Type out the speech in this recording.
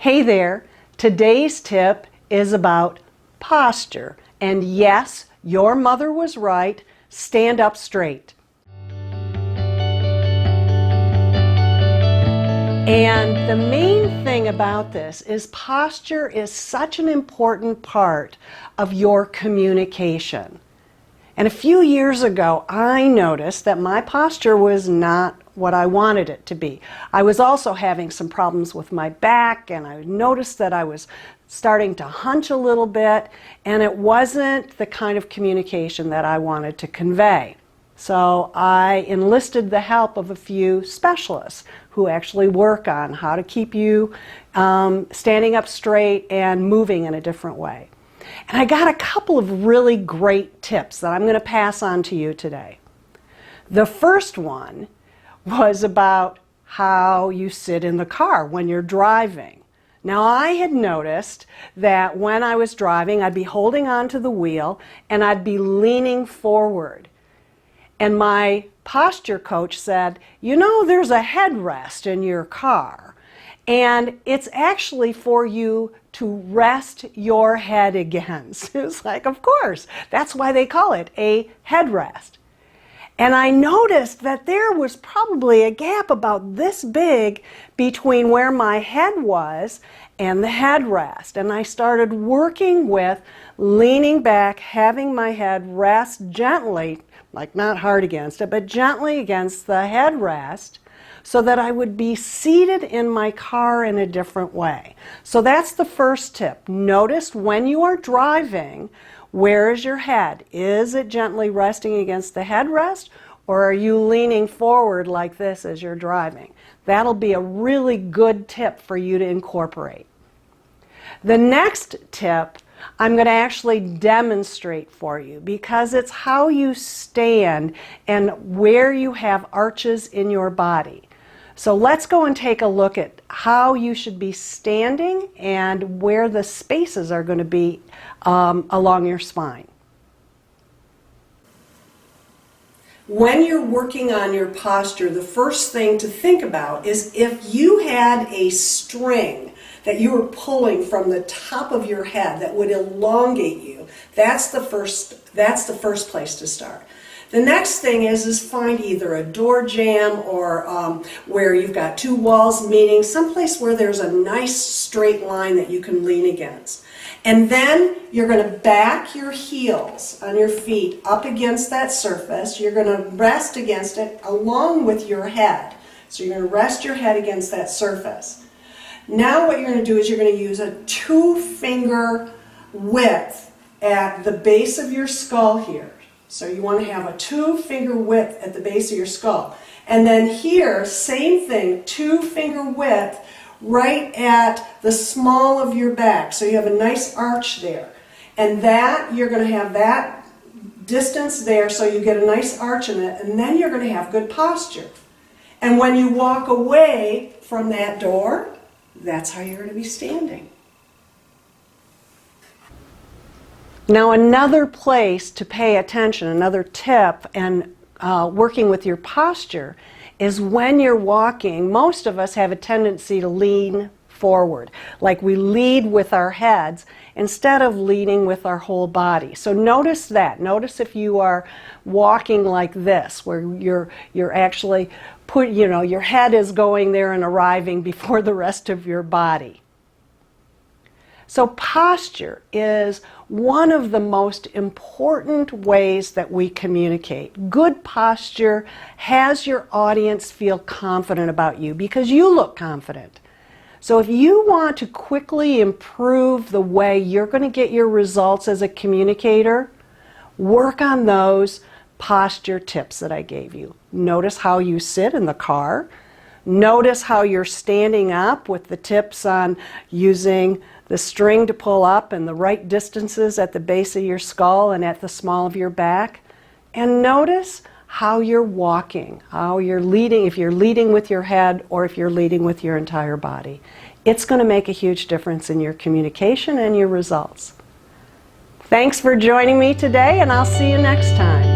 Hey there, today's tip is about posture. And yes, your mother was right, stand up straight. And the main thing about this is posture is such an important part of your communication. And a few years ago, I noticed that my posture was not what I wanted it to be. I was also having some problems with my back, and I noticed that I was starting to hunch a little bit, and it wasn't the kind of communication that I wanted to convey. So I enlisted the help of a few specialists who actually work on how to keep you standing up straight and moving in a different way. And I got a couple of really great tips that I'm going to pass on to you today. The first one was about how you sit in the car when you're driving. Now, I had noticed that when I was driving, I'd be holding onto the wheel and I'd be leaning forward. And my posture coach said, you know, there's a headrest in your car, and it's actually for you to rest your head against. It was like, of course, that's why they call it a headrest. And I noticed that there was probably a gap about this big between where my head was and the headrest. And I started working with leaning back, having my head rest gently, like not hard against it, but gently against the headrest, so that I would be seated in my car in a different way. So that's the first tip. Notice when you are driving, where is your head? Is it gently resting against the headrest, or are you leaning forward like this as you're driving? That'll be a really good tip for you to incorporate. The next tip I'm going to actually demonstrate for you, because it's how you stand and where you have arches in your body. So let's go and take a look at how you should be standing and where the spaces are going to be along your spine. When you're working on your posture, the first thing to think about is if you had a string that you were pulling from the top of your head that would elongate you, that's the first place to start. The next thing is find either a door jamb or where you've got two walls meeting, someplace where there's a nice straight line that you can lean against. And then you're going to back your heels on your feet up against that surface. You're going to rest against it along with your head. So you're going to rest your head against that surface. Now what you're going to do is you're going to use a 2-finger width at the base of your skull here. So you want to have a 2-finger width at the base of your skull. And then here, same thing, 2-finger width right at the small of your back. So you have a nice arch there. And that, you're going to have that distance there so you get a nice arch in it, and then you're going to have good posture. And when you walk away from that door, that's how you're going to be standing. Now, another place to pay attention, another tip and working with your posture is when you're walking, most of us have a tendency to lean forward, like we lead with our heads instead of leading with our whole body. So notice that. Notice if you are walking like this, where you're actually your head is going there and arriving before the rest of your body. So posture is one of the most important ways that we communicate. Good posture has your audience feel confident about you because you look confident. So if you want to quickly improve the way you're going to get your results as a communicator, work on those posture tips that I gave you. Notice how you sit in the car. Notice how you're standing up with the tips on using the string to pull up and the right distances at the base of your skull and at the small of your back. And notice how you're walking, how you're leading, if you're leading with your head or if you're leading with your entire body. It's going to make a huge difference in your communication and your results. Thanks for joining me today, and I'll see you next time.